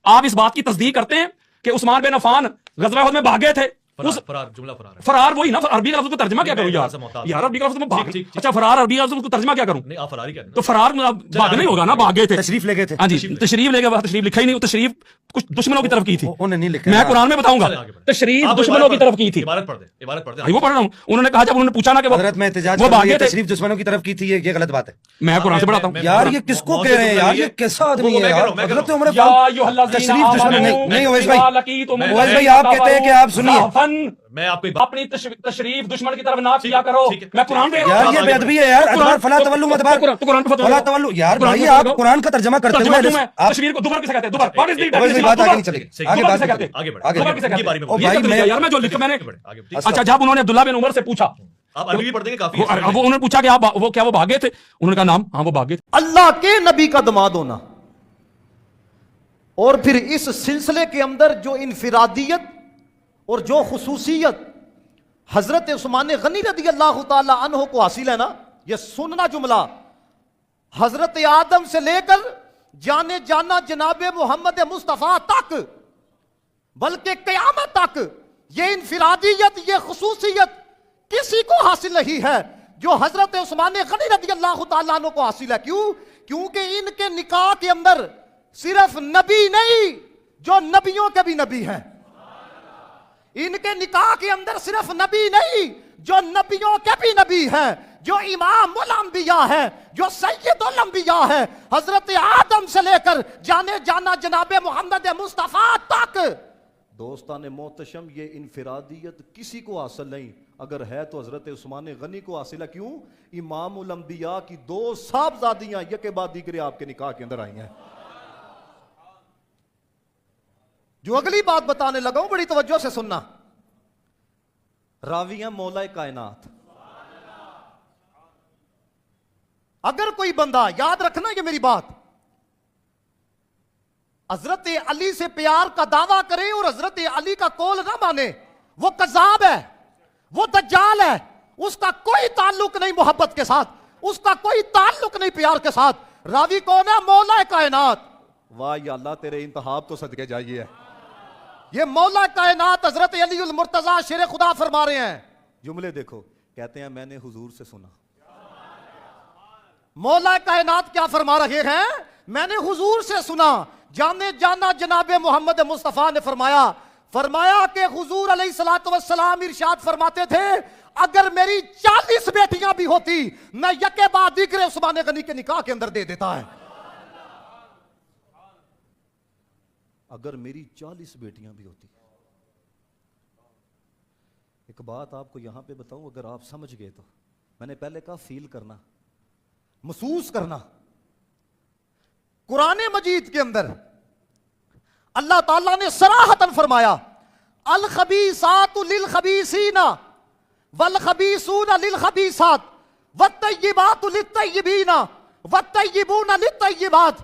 आप इस बात की तस्दीक करते हैं कि उस्मान बिन अफान गज़वा उहद में भागे थे? फरार वही ना, अरबी का लफ्ज़ को तर्जमा क्या करूं यार अरबी का लफ्ज़ में भाग, अच्छा फरार अरबी का लफ्ज़ को तर्जमा क्या करूं? आप फरार ही कहते हैं तो फरार भाग नहीं होगा ना, भागे थे, तशरीफ ले गए थे। हाँ जी, तशरीफ ले गए, तशरीफ लिखा ही नहीं, तशरीफ कुछ दुश्मनों की तरफ की थी, उन्होंने नहीं लिखा, मैं कुरान में बताऊंगा, तशरीफ दुश्मनों की तरफ की थी। इबारत पढ़ दे वो पढ़ रहा हूँ। उन्होंने कहा, जब उन्होंने पूछा ना कि हजरत में एहतिजाज वो भागे थे, तशरीफ दुश्मनों की तरफ की थी, ये गलत बात है। मैं कुरान से पढ़ाता हूँ यार, ये किसको कह रहे हैं यार, ये कैसा आदमी है यार? हजरत उमर तशरीफ दुश्मन नहीं। ओवैस भाई आप कहते हैं कि आप सुनिए, मैं आपको अपनी तशरीफ दुश्मन की तरफ ना किया करो। मैं कुरान यार ये बेअदबी है यार। अदबार फला तवल्लु मदबार, फला तवल्लु यार भाई, आप कुरान का तर्जुमा करते हुए तशरीफ को दुबर किसे कहते हैं? दुबर, व्हाट इज द ओवैस बात आगे नहीं चलेगी, आगे बात कहते हैं, आगे बढ़ ओ भाई मैं यार, मैं जो लिखा मैंने, अच्छा जब उन्होंने अब्दुल्ला बिन उमर से पूछा, आप अरबी भी पढ़ देंगे काफी, अब उन्होंने पूछा कि आप वो क्या वो भागे थे? उन्होंने कहा नाम, हाँ वो भागे थे। अल्लाह के नबी का दमाद होना और फिर इस सिलसिले के अंदर जो इनफिरादियत और जो खुसूसियत हजरत उस्मान गनी रदी अल्लाह ताला अन्हो को हासिल है ना, यह सुनना जुमला हजरत आदम से लेकर जाने जाना जनाबे मोहम्मद मुस्तफ़ा तक, बल्कि क़यामत तक यह इनफिरादियत, यह खुसूसियत किसी को हासिल नहीं है जो हजरत उस्मान गनी रदी अल्लाह ताला अन्हो को हासिल है। क्यों? क्योंकि इनके निकाह के अंदर सिर्फ नबी नहीं, जो नबियों के भी नबी हैं, इनके निकाह के अंदर सिर्फ नबी नहीं, जो नबियों के भी नबी हैं, जो इमामुल अंबिया है, जो सैयदुल अंबिया है, हजरत आदम से लेकर जाने जाना जनाबे मोहम्मद मुस्तफ़ा तक। दोस्तान मोहतशम, ये इनफिरादियत किसी को हासिल नहीं, अगर है तो हजरत उस्मान गनी को हासिल है। क्यों? इमामुल अंबिया की दो साहबजादियां यके बाद दीगरे आपके निकाह के अंदर आई हैं। जो अगली बात बताने लगा हूं, बड़ी तवज्जो से सुनना। रावी हैं मौला कायनात। अगर कोई बंदा, याद रखना ये मेरी बात, हजरत अली से प्यार का दावा करे और हजरत अली का कौल ना माने, वो कज़ाब है, वो दज्जाल है। उसका कोई ताल्लुक नहीं मोहब्बत के साथ, उसका कोई ताल्लुक नहीं प्यार के साथ। रावी कौन है? मौला कायनात। वाह या अल्लाह, तेरे इंतहाब तो सदके जाइए। ये मौला कायनात हजरत अली उल मुर्तजा शेर खुदा फरमा रहे हैं। जुमले देखो, कहते हैं मैंने हुजूर से सुना। मौला कायनात क्या फरमा रहे हैं? मैंने हुजूर से सुना। जाने जाना जनाबे मोहम्मद मुस्तफ़ा ने फरमाया कि हुजूर अलैहिस्सलातु वस्सलाम इरशाद फरमाते थे, अगर मेरी 40 बेटियां भी होती, मैं यके बाद दीगरे उस्मान गनी के निकाह के अंदर दे देता है। अगर मेरी 40 बेटियां भी होती। एक बात आपको यहां पे बताऊं, अगर आप समझ गए तो, मैंने पहले कहा फील करना, महसूस करना। कुरान मजीद के अंदर अल्लाह ताला ने सराहतन फरमाया, अल खबीसातु लिल खबीसीना वल खबीसूना लिल खबीसात वत्तय्यिबातु लित्तय्यिबीना वत्तय्यिबूना लित्तय्यिबात।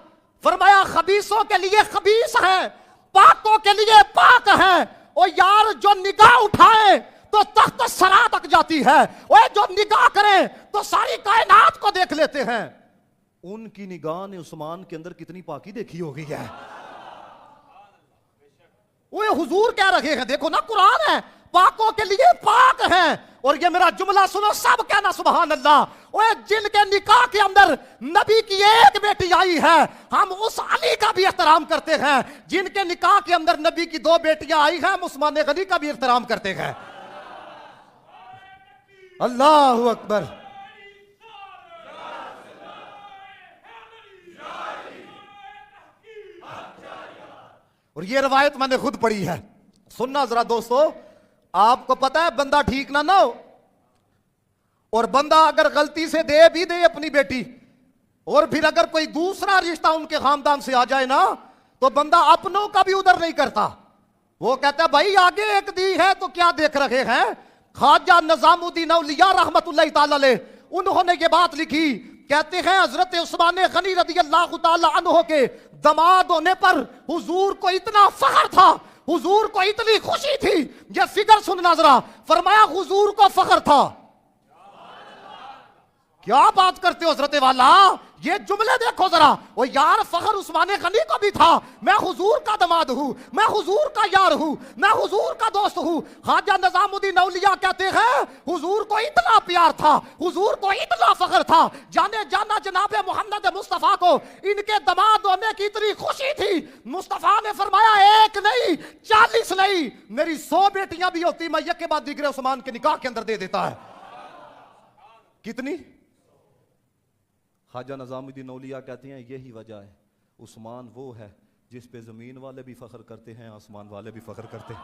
फरमाया खबीसों के लिए खबीस हैं, पाकों के लिए पाक हैं। और यार जो निगाह उठाए तो तख्त सरा तक जाती है, और जो निगाह करें तो सारी कायनात को देख लेते हैं। उनकी निगाह ने उस्मान के अंदर कितनी पाकी देखी होगी है। वो हुजूर कह रहे हैं, देखो ना कुरान है, पाकों के लिए पाक हैं। और ये मेरा जुमला सुनो, सब कहना सुभान अल्लाह। ओए जिनके निकाह के अंदर नबी की एक बेटी आई है, हम उस अली का भी एहतराम करते हैं। जिनके निकाह के अंदर नबी की 2 बेटियां आई हैं, हम उस्मान गनी का भी एहतराम करते हैं। अल्लाहु अकबर। और ये रवायत मैंने खुद पढ़ी है, सुनना जरा दोस्तों। आपको पता है, बंदा ठीक ना हो, और बंदा अगर गलती से दे भी दे अपनी बेटी, और फिर अगर कोई दूसरा रिश्ता उनके खानदान से आ जाए ना, तो बंदा अपनों का भी उधर नहीं करता। वो कहता है भाई आगे एक दी है तो क्या देख रहे हैं। ख्वाजा निजामुद्दीन औलिया रहमतुल्लाह ताला अलैह, उन्होंने ये बात लिखी, कहते हैं हजरत उस्मान गनी रदी अल्लाह ताला अन्हो के दमाद होने पर हुजूर को इतना फख्र था, हुजूर को इतनी खुशी थी। ये फिगर सुनना जरा। फरमाया हुजूर को फख्र था, क्या बात करते हो हजरत वाला, ये जुमले देखो जरा। ओ यार फखर उस्मान गनी को भी था, मैं हुजूर का दमाद हूं, मैं हुजूर का यार हूं, मैं हुजूर का दोस्त हूं। ख्वाजा निजामुद्दीन औलिया कहते हैं हुजूर को इतना प्यार था, हुजूर को इतना फखर था, जाने जाना जनाब मोहम्मद मुस्तफा को इनके दमाद होने की इतनी खुशी थी। मुस्तफा ने फरमाया 1 नहीं 40 नहीं, मेरी 100 बेटियां भी होती मैं एक के बाद दिगरे उस्मान के निकाह के अंदर दे देता है। कितनी? ख्वाजा निजामुद्दीन औलिया कहते हैं यही वजह है, उस्मान वो है जिस पे जमीन वाले भी फख्र करते हैं, आसमान वाले भी फख्र करते हैं।